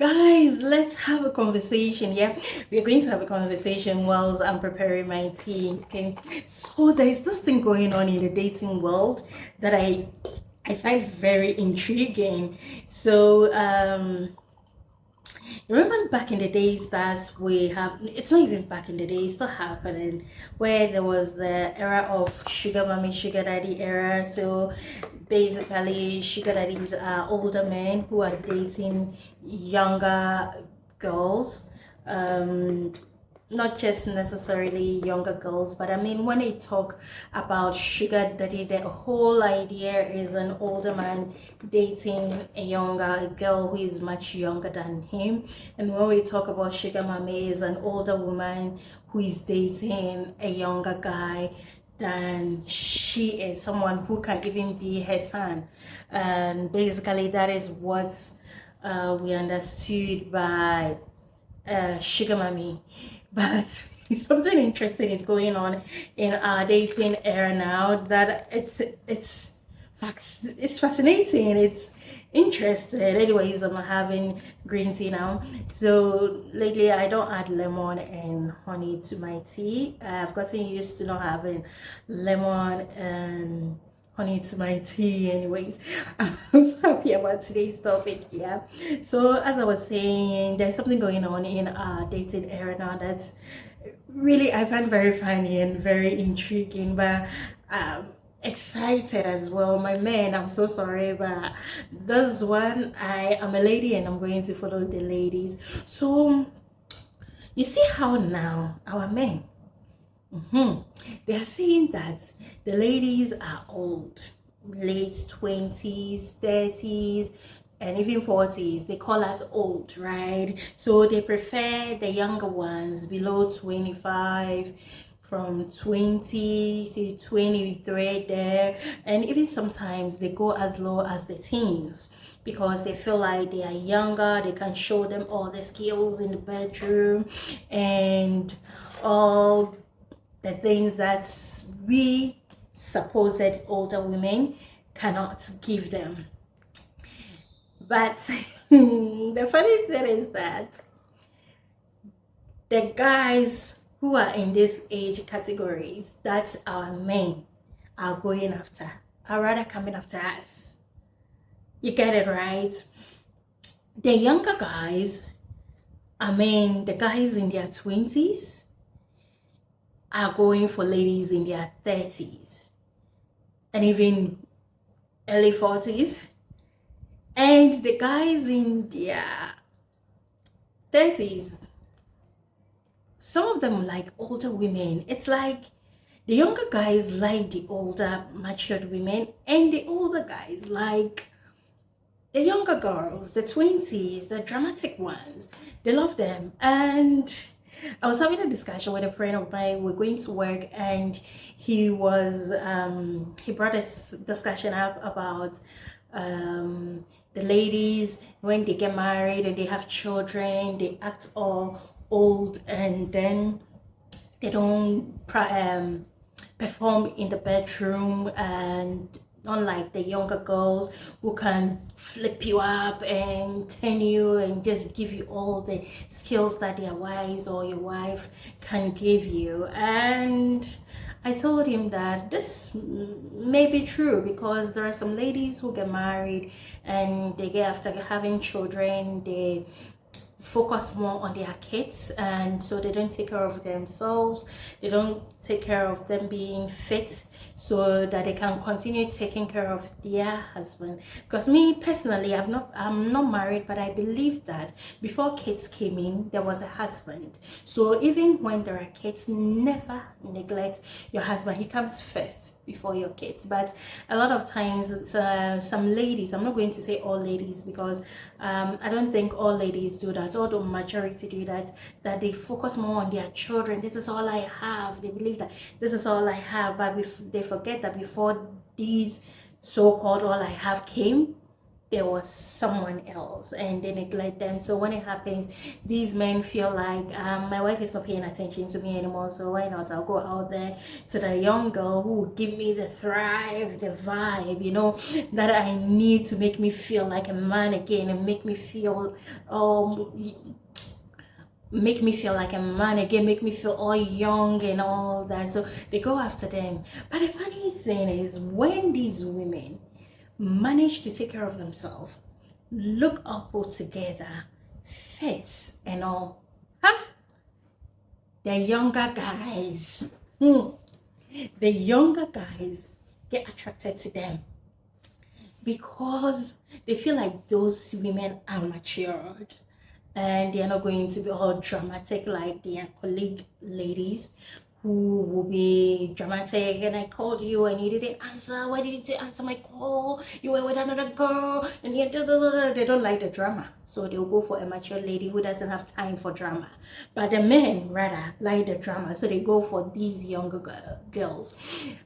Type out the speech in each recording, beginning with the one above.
Guys, let's have a conversation. Yeah, we're going to have a conversation whilst I'm preparing my tea. Okay, so there's this thing going on in the dating world that I find very intriguing. So remember back in the days that we have, it's not even back in the day, it's still happening, where there was the era of sugar mommy, sugar daddy era. So basically, sugar daddies are older men who are dating younger girls. Um, Not just necessarily younger girls, but I mean, when they talk about sugar daddy, the whole idea is an older man dating a younger girl who is much younger than him. And when we talk about sugar mommy, is an older woman who is dating a younger guy than she is, someone who can even be her son. And basically, that is what we understood by sugar mommy. But something interesting is going on in our dating era now that it's fascinating. It's interesting. Anyways, I'm having green tea now. So lately I don't add lemon and honey to my tea. I've gotten used to not having lemon and honey to my tea. Anyways, I'm so happy about today's topic. Yeah, so as I was saying, there's something going on in our dating era now that's really I find very funny and very intriguing, but um excited as well. My man, I'm so sorry, but this one, I am a lady and I'm going to follow the ladies. So you see how now our men, they are saying that the ladies are old, late 20s, 30s, and even 40s. They call us old, right? So they prefer the younger ones below 25, from 20 to 23 there, and even sometimes they go as low as the teens because they feel like they are younger, they can show them all the skills in the bedroom and all the things that we supposed older women cannot give them. But the funny thing is that the guys who are in this age categories that our men are going after are rather coming after us. You get it, right? The younger guys, I mean, the guys in their 20s are going for ladies in their 30s and even early 40s. And the guys in their 30s, some of them like older women. It's like the younger guys like the older, matured women, and the older guys like the younger girls, the 20s, the dramatic ones. They love them. And I was having a discussion with a friend of mine. We're going to work, and he brought this discussion up about the ladies when they get married and they have children, they act all old, and then they don't perform in the bedroom, and unlike the younger girls who can flip you up and turn you and just give you all the skills that their wives or your wife can give you. And I told him that this may be true because there are some ladies who get married and they get, after having children, they focus more on their kids, and so they don't take care of themselves, they don't take care of them being fit so that they can continue taking care of their husband. Because me personally, I'm not married, but I believe that before kids came in there was a husband. So even when there are kids, never neglect your husband. He comes first before your kids. But a lot of times, some ladies, I'm not going to say all ladies because I don't think all ladies do that, although majority do that, that they focus more on their children. This is all I have. They believe that this is all I have, but they forget that before these so-called all I have came, there was someone else and they neglect them. So when it happens, these men feel like, my wife is not paying attention to me anymore, so why not, I'll go out there to the young girl who will give me the thrive, the vibe, you know, that I need to make me feel like a man again, and make me feel like a man again, make me feel all young and all that. So they go after them. But the funny thing is, when these women manage to take care of themselves, look up all together, fits and all, huh? The younger guys, the younger guys get attracted to them because they feel like those women are matured and they are not going to be all dramatic like their colleague ladies who will be dramatic. And I called you and you didn't answer. Why didn't you answer my call? You were with another girl and you they don't like the drama, so they'll go for a mature lady who doesn't have time for drama. But the men rather like the drama, so they go for these younger girls.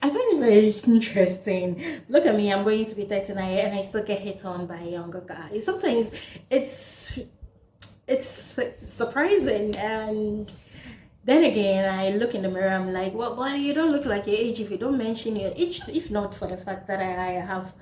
I find it very interesting. Look at me, I'm going to be 39 and I still get hit on by a younger guy. Sometimes it's surprising. And then again, I look in the mirror, I'm like, well, boy, you don't look like your age if you don't mention your age. If not for the fact that I have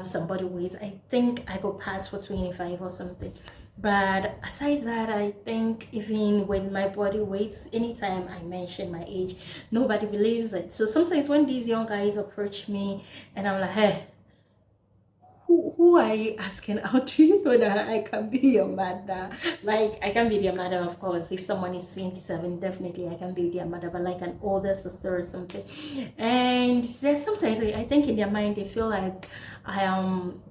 some body weight, I think I could pass for 25 or something. But aside that, I think even with my body weight, anytime I mention my age, nobody believes it. So sometimes when these young guys approach me and I'm like, hey, who are you asking out? Do you know that I can be your mother? Like, I can be their mother, of course. If someone is 27, definitely I can be their mother, but like an older sister or something. And then sometimes I think in their mind they feel like I am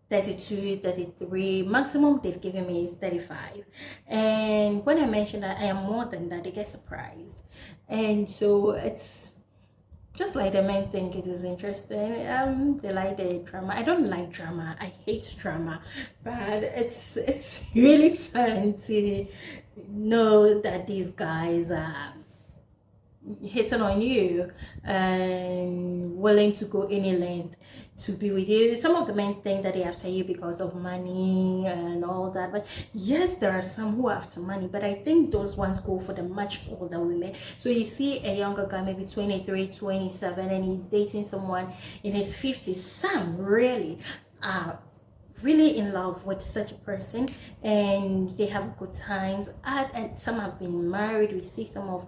32, 33, maximum they've given me is 35. And when I mention that I am more than that, they get surprised. And so it's just like the men think it is interesting. They like the drama. I don't like drama, I hate drama, but it's really fun to know that these guys are hitting on you and willing to go any length to be with you. Some of the men think that they after you because of money and all that, but yes, there are some who are after money, but I think those ones go for the much older women. So you see a younger guy, maybe 23, 27, and he's dating someone in his 50s. Some really are really in love with such a person and they have good times, and some have been married. We see some of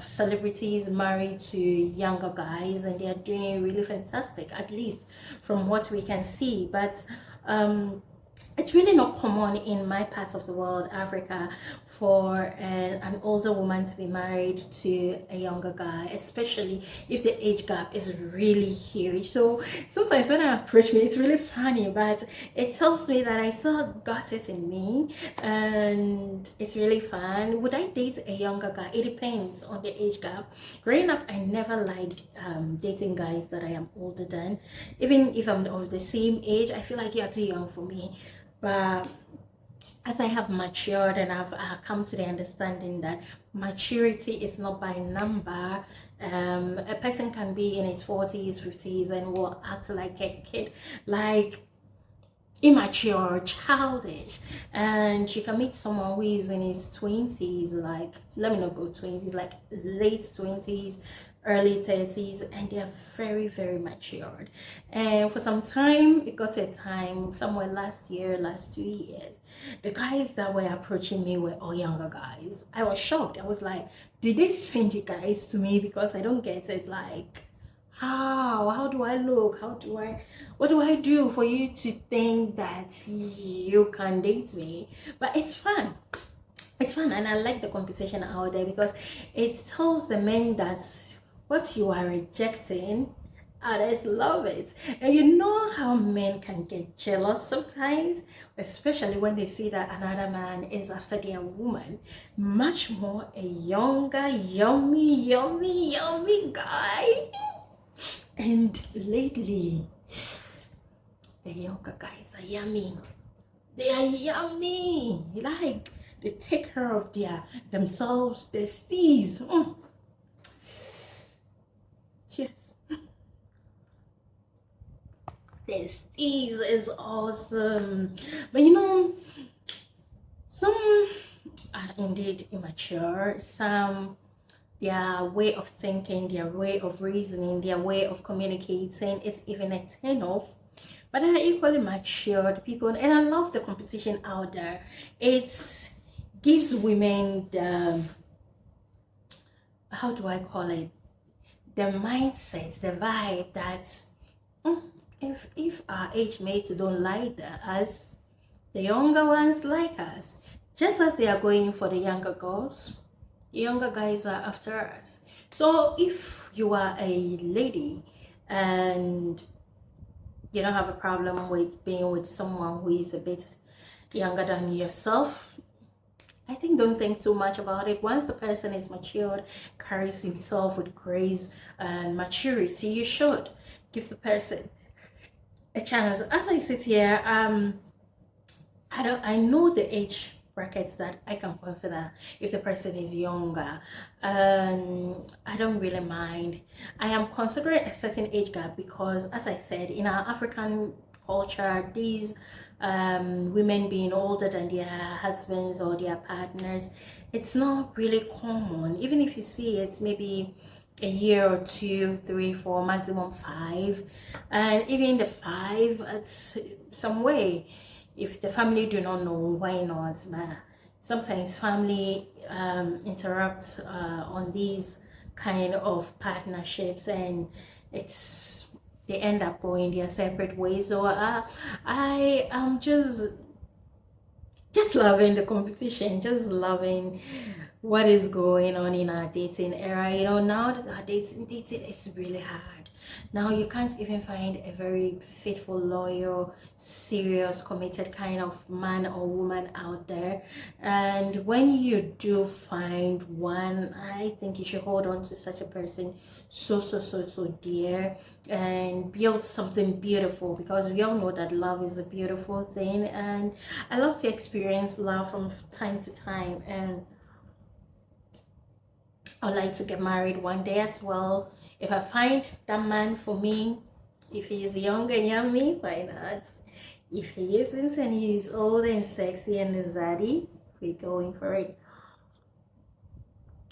celebrities married to younger guys and they are doing really fantastic, at least from what we can see. But it's really not common in my part of the world, Africa, for an older woman to be married to a younger guy, especially if the age gap is really huge. So sometimes when I approach me, it's really funny, but it tells me that I still got it in me and it's really fun. Would I date a younger guy? It depends on the age gap. Growing up, I never liked dating guys that I am older than. Even if I'm of the same age, I feel like you're too young for me. But as I have matured and I've come to the understanding that maturity is not by number. A person can be in his 40s, 50s and will act like a kid, like immature, childish, and you can meet someone who is in his 20s, like, let me not go 20s, like late 20s, early 30s, and they're very, very matured. And for some time, it got to a time somewhere last year, last 2 years, the guys that were approaching me were all younger guys. I was shocked. I was like, did they send you guys to me? Because I don't get it. Like, how do I look? What do I do for you to think that you can date me? But it's fun. It's fun, and I like the competition out there because it tells the men that what you are rejecting, others love it. And you know how men can get jealous sometimes, especially when they see that another man is after their woman, much more a younger, yummy guy. And lately, the younger guys are yummy. They are yummy. Like, they take care of themselves, their steez. Yes. this is awesome. But you know, some are indeed immature, some their way of thinking, their way of reasoning, their way of communicating is even a turn off. But they're equally matured people, and I love the competition out there. It gives women the, how do I call it, the mindset, the vibe that "Mm, if our age mates don't like us, the younger ones like us. Just as they are going for the younger girls, the younger guys are after us. So if you are a lady and you don't have a problem with being with someone who is a bit younger than yourself, I think don't think too much about it. Once the person is matured, carries himself with grace and maturity, you should give the person a chance. As I sit here, I know the age brackets that I can consider if the person is younger. I don't really mind. I am considering a certain age gap because, as I said, in our African culture, these women being older than their husbands or their partners, it's not really common. Even if you see it, maybe a year or two, three, four, maximum five, and even the five, it's some way. If the family do not know, why not? But sometimes family interrupt on these kind of partnerships, and it's they end up going their separate ways. So I am just loving the competition, just loving what is going on in our dating era. You know, now that our dating is really hard. Now you can't even find a very faithful, loyal, serious, committed kind of man or woman out there. And when you do find one, I think you should hold on to such a person so dear and build something beautiful, because we all know that love is a beautiful thing, and I love to experience love from time to time, and I'd like to get married one day as well. If I find that man for me, if he is young and yummy, why not? If he isn't and he's old and sexy and zaddy, we're going for it.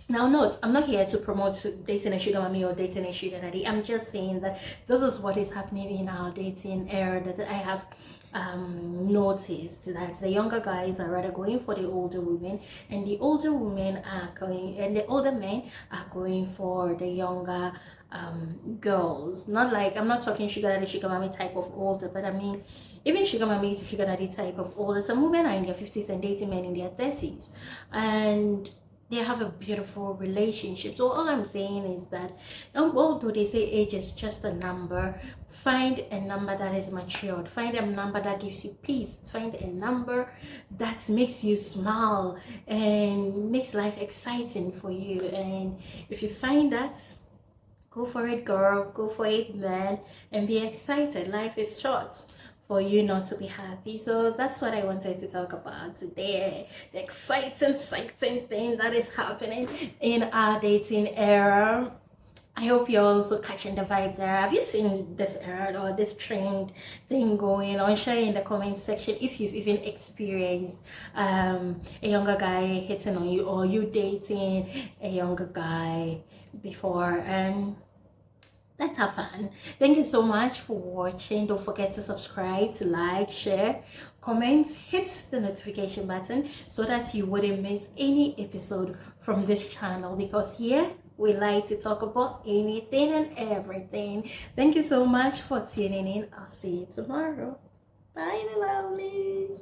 Now, note, I'm not here to promote dating a sugar mommy or dating a sugar daddy. I'm just saying that this is what is happening in our dating era, that I have noticed that the younger guys are rather going for the older women, and the older women are going, and the older men are going for the younger girls. Not like, I'm not talking sugar daddy, sugar mommy type of older, but I mean, even sugar mommy, sugar daddy type of older. Some women are in their 50s and dating men in their 30s. And they have a beautiful relationship. So all I'm saying is that, although they say age is just a number, find a number that is matured, find a number that gives you peace, find a number that makes you smile and makes life exciting for you. And if you find that, go for it, girl, go for it, man, and be excited. Life is short for you not to be happy. So that's what I wanted to talk about today, the exciting thing that is happening in our dating era. I hope you're also catching the vibe there. Have you seen this era or this trend thing going on? Share in the comment section if you've even experienced a younger guy hitting on you, or you dating a younger guy before. And let's have fun. Thank you so much for watching. Don't forget to subscribe, to like, share, comment, hit the notification button so that you wouldn't miss any episode from this channel, because here we like to talk about anything and everything. Thank you so much for tuning in. I'll see you tomorrow. Bye, the lovelies.